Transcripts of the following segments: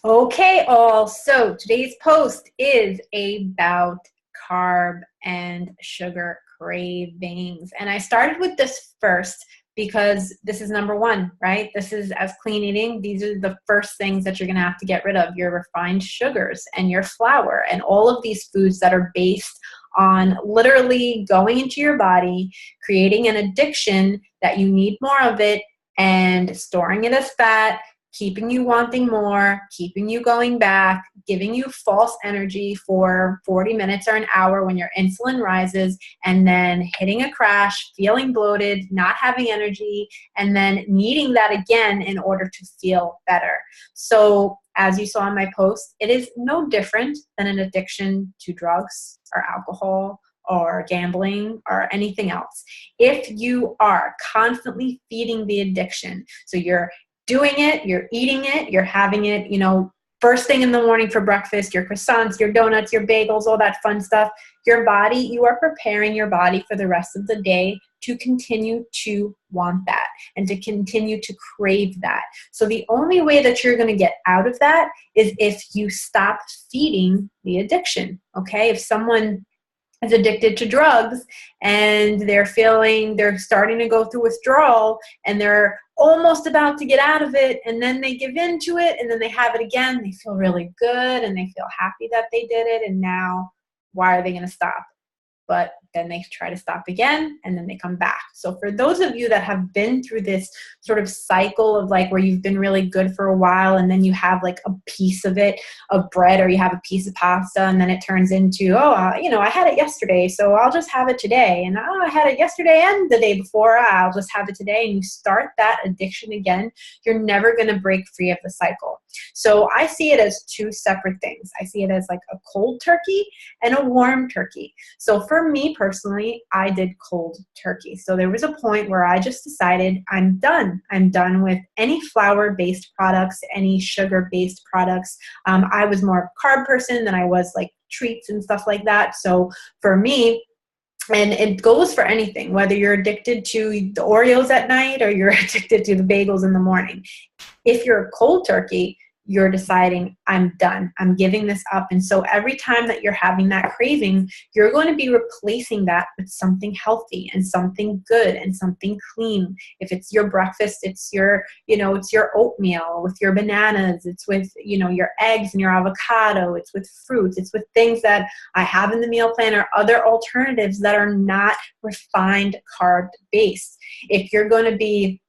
Okay, all. So today's post is about carb and sugar cravings. And I started with this first because this is number one, right? This is as clean eating. These are the first things that you're going to have to get rid of: your refined sugars and your flour and all of these foods that are based on literally going into your body, creating an addiction that you need more of it and storing it as fat, keeping you wanting more, keeping you going back, giving you false energy for 40 minutes or an hour when your insulin rises, and then hitting a crash, feeling bloated, not having energy, and then needing that again in order to feel better. So as you saw in my post, it is no different than an addiction to drugs or alcohol or gambling or anything else. If you are constantly feeding the addiction, so you're doing it, you're eating it, you're having it, first thing in the morning for breakfast, your croissants, your donuts, your bagels, all that fun stuff. Your body, you are preparing your body for the rest of the day to continue to want that and to continue to crave that. So the only way that you're going to get out of that is if you stop feeding the addiction, okay? If someone is addicted to drugs and they're starting to go through withdrawal and they're almost about to get out of it, and then they give in to it, and then they have it again, they feel really good and they feel happy that they did it, and now why are they going to stop? But then they try to stop again, and then they come back. So for those of you that have been through this sort of cycle of like where you've been really good for a while, and then you have like a piece of it, of bread, or you have a piece of pasta, and then it turns into, I had it yesterday, so I'll just have it today. And I had it yesterday and the day before, I'll just have it today. And you start that addiction again, you're never going to break free of the cycle. So I see it as two separate things. I see it as like a cold turkey and a warm turkey. So for me personally, I did cold turkey. So there was a point where I just decided I'm done. I'm done with any flour-based products, any sugar-based products. I was more of a carb person than I was like treats and stuff like that. So for me, and it goes for anything, whether you're addicted to the Oreos at night or you're addicted to the bagels in the morning. If you're a cold turkey, you're deciding, I'm done. I'm giving this up. And so every time that you're having that craving, you're going to be replacing that with something healthy and something good and something clean. If it's your breakfast, it's your oatmeal with your bananas. It's with, your eggs and your avocado. It's with fruits. It's with things that I have in the meal plan or other alternatives that are not refined carb based. If you're going to be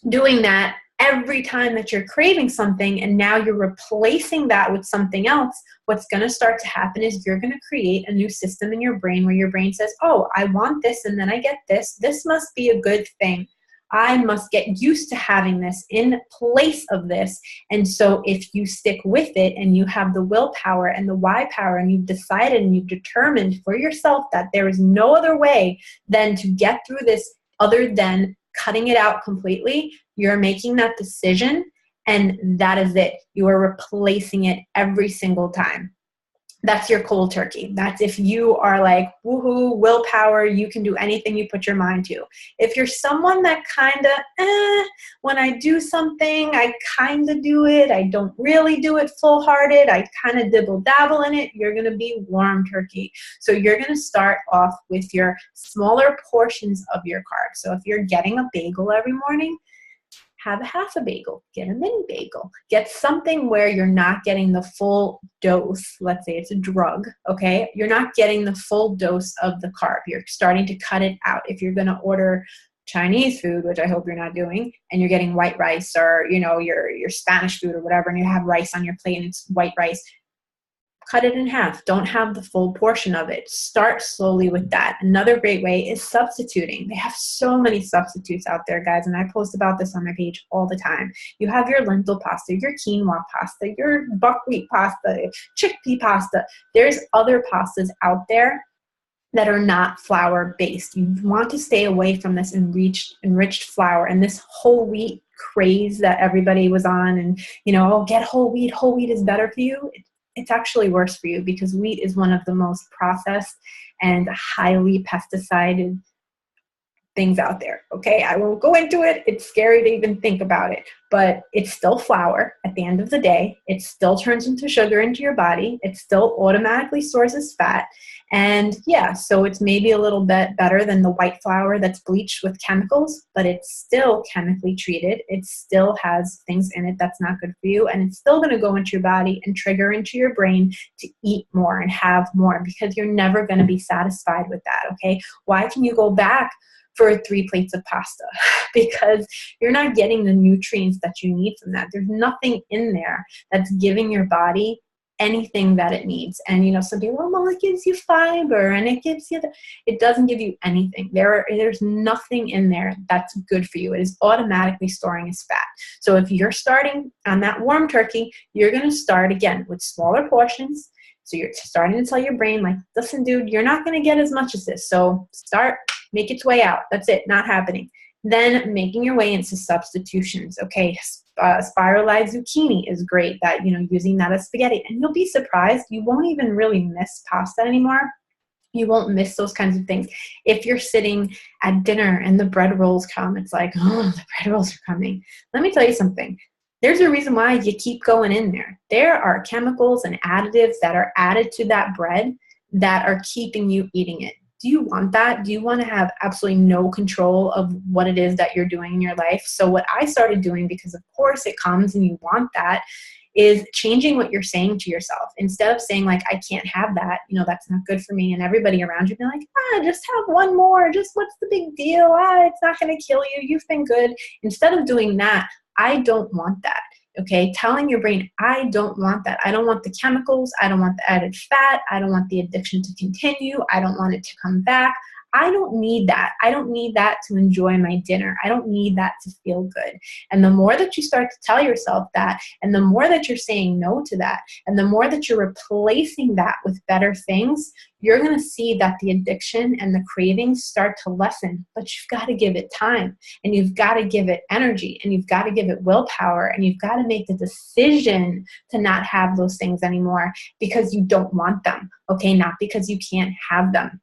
doing that every time that you're craving something and now you're replacing that with something else, what's going to start to happen is you're going to create a new system in your brain where your brain says, oh, I want this and then I get this. This must be a good thing. I must get used to having this in place of this. And so if you stick with it and you have the willpower and the why power and you've decided and you've determined for yourself that there is no other way than to get through this other than cutting it out completely, you're making that decision, and that is it. You are replacing it every single time. That's your cold turkey. That's if you are like, woohoo, willpower, you can do anything you put your mind to. If you're someone that kind of, when I do something, I kind of do it. I don't really do it full-hearted. I kind of dibble-dabble in it. You're going to be warm turkey. So you're going to start off with your smaller portions of your carbs. So if you're getting a bagel every morning, have a half a bagel, get a mini bagel, get something where you're not getting the full dose. Let's say it's a drug, okay? You're not getting the full dose of the carb. You're starting to cut it out. If you're going to order Chinese food, which I hope you're not doing, and you're getting white rice or, your Spanish food or whatever, and you have rice on your plate and it's white rice, cut it in half. Don't have the full portion of it. Start slowly with that. Another great way is substituting. They have so many substitutes out there, guys, and I post about this on my page all the time. You have your lentil pasta, your quinoa pasta, your buckwheat pasta, chickpea pasta. There's other pastas out there that are not flour-based. You want to stay away from this enriched flour and this whole wheat craze that everybody was on and, get whole wheat is better for you. It's actually worse for you because wheat is one of the most processed and highly pesticided things out there. Okay, I won't go into it. It's scary to even think about it, but it's still flour at the end of the day. It still turns into sugar into your body. It still automatically stores as fat. And yeah, so it's maybe a little bit better than the white flour that's bleached with chemicals, but it's still chemically treated. It still has things in it that's not good for you. And it's still going to go into your body and trigger into your brain to eat more and have more, because you're never going to be satisfied with that. Okay, why can you go back for 3 plates of pasta? Because you're not getting the nutrients that you need from that. There's nothing in there that's giving your body anything that it needs. And some people, oh, well, it gives you fiber and it gives you it doesn't give you anything. There's nothing in there that's good for you. It is automatically storing as fat. So if you're starting on that warm turkey, you're going to start again with smaller portions. So you're starting to tell your brain, like, listen, dude, you're not going to get as much as this. So make its way out. That's it. Not happening. Then making your way into substitutions. Okay, spiralized zucchini is great. That, using that as spaghetti. And you'll be surprised. You won't even really miss pasta anymore. You won't miss those kinds of things. If you're sitting at dinner and the bread rolls come, it's like, oh, the bread rolls are coming. Let me tell you something. There's a reason why you keep going in there. There are chemicals and additives that are added to that bread that are keeping you eating it. Do you want that? Do you want to have absolutely no control of what it is that you're doing in your life? So what I started doing, because of course it comes and you want that, is changing what you're saying to yourself. Instead of saying like, I can't have that, that's not good for me. And everybody around you be like, just have one more. Just what's the big deal? It's not going to kill you. You've been good. Instead of doing that, I don't want that. Okay, telling your brain, I don't want that. I don't want the chemicals. I don't want the added fat. I don't want the addiction to continue. I don't want it to come back. I don't need that. I don't need that to enjoy my dinner. I don't need that to feel good. And the more that you start to tell yourself that, and the more that you're saying no to that, and the more that you're replacing that with better things, you're going to see that the addiction and the cravings start to lessen. But you've got to give it time, and you've got to give it energy, and you've got to give it willpower, and you've got to make the decision to not have those things anymore because you don't want them, okay? Not because you can't have them.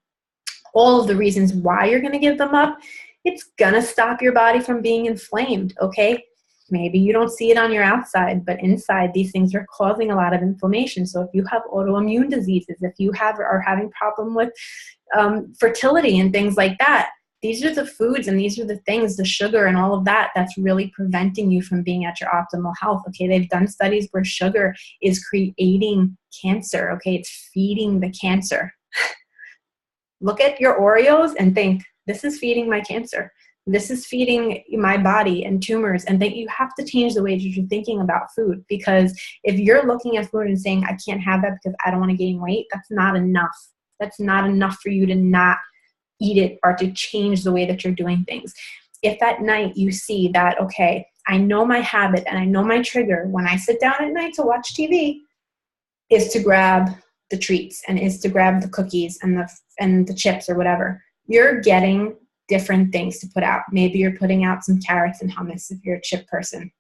All of the reasons why you're going to give them up, it's going to stop your body from being inflamed, okay? Maybe you don't see it on your outside, but inside these things are causing a lot of inflammation. So if you have autoimmune diseases, if you are having problem with fertility and things like that, these are the foods and these are the things, the sugar and all of that, that's really preventing you from being at your optimal health. Okay, they've done studies where sugar is creating cancer. Okay, it's feeding the cancer. Look at your Oreos and think, this is feeding my cancer. This is feeding my body and tumors. And that you have to change the way that you're thinking about food, because if you're looking at food and saying, I can't have that because I don't want to gain weight, that's not enough. That's not enough for you to not eat it or to change the way that you're doing things. If at night you see that, okay, I know my habit and I know my trigger when I sit down at night to watch TV is to grab the treats and is to grab the cookies and the chips or whatever, you're getting different things to put out. Maybe you're putting out some carrots and hummus if you're a chip person.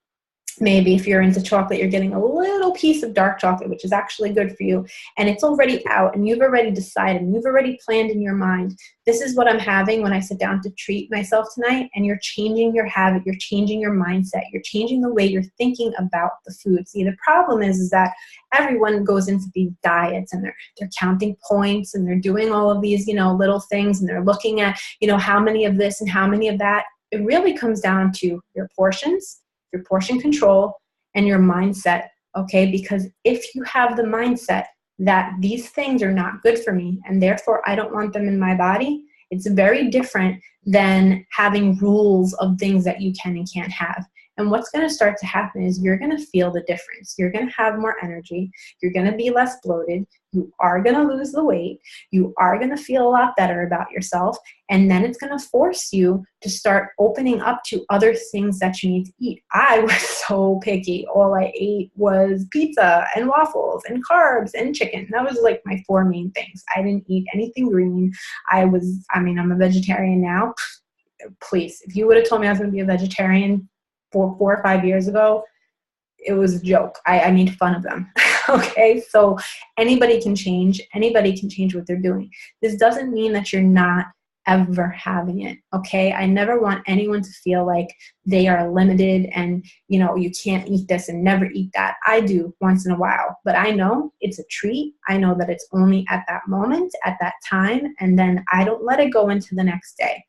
Maybe if you're into chocolate, you're getting a little piece of dark chocolate, which is actually good for you. And it's already out and you've already decided and you've already planned in your mind, this is what I'm having when I sit down to treat myself tonight. And you're changing your habit. You're changing your mindset. You're changing the way you're thinking about the food. See, the problem is that everyone goes into these diets and they're counting points and they're doing all of these, little things, and they're looking at, how many of this and how many of that. It really comes down to your portions, your portion control, and your mindset, okay? Because if you have the mindset that these things are not good for me and therefore I don't want them in my body, it's very different than having rules of things that you can and can't have. And what's going to start to happen is you're going to feel the difference. You're going to have more energy. You're going to be less bloated. You are going to lose the weight. You are going to feel a lot better about yourself. And then it's going to force you to start opening up to other things that you need to eat. I was so picky. All I ate was pizza and waffles and carbs and chicken. That was like my 4 main things. I didn't eat anything green. I'm a vegetarian now. Please, if you would have told me I was going to be a vegetarian 4 or 5 years ago, it was a joke. I made fun of them. Okay, so anybody can change. Anybody can change what they're doing. This doesn't mean that you're not ever having it. Okay. I never want anyone to feel like they are limited and, you can't eat this and never eat that. I do once in a while, but I know it's a treat. I know that it's only at that moment, at that time, and then I don't let it go into the next day.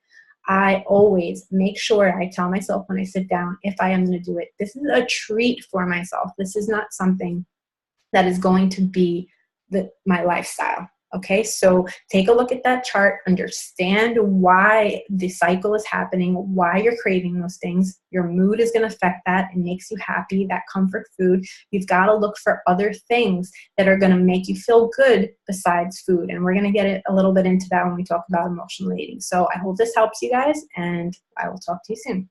I always make sure I tell myself when I sit down, if I am going to do it, this is a treat for myself. This is not something that is going to be my lifestyle. Okay, so take a look at that chart, understand why the cycle is happening, why you're craving those things. Your mood is going to affect that. It makes you happy, that comfort food. You've got to look for other things that are going to make you feel good besides food. And we're going to get a little bit into that when we talk about emotional eating. So I hope this helps you guys, and I will talk to you soon.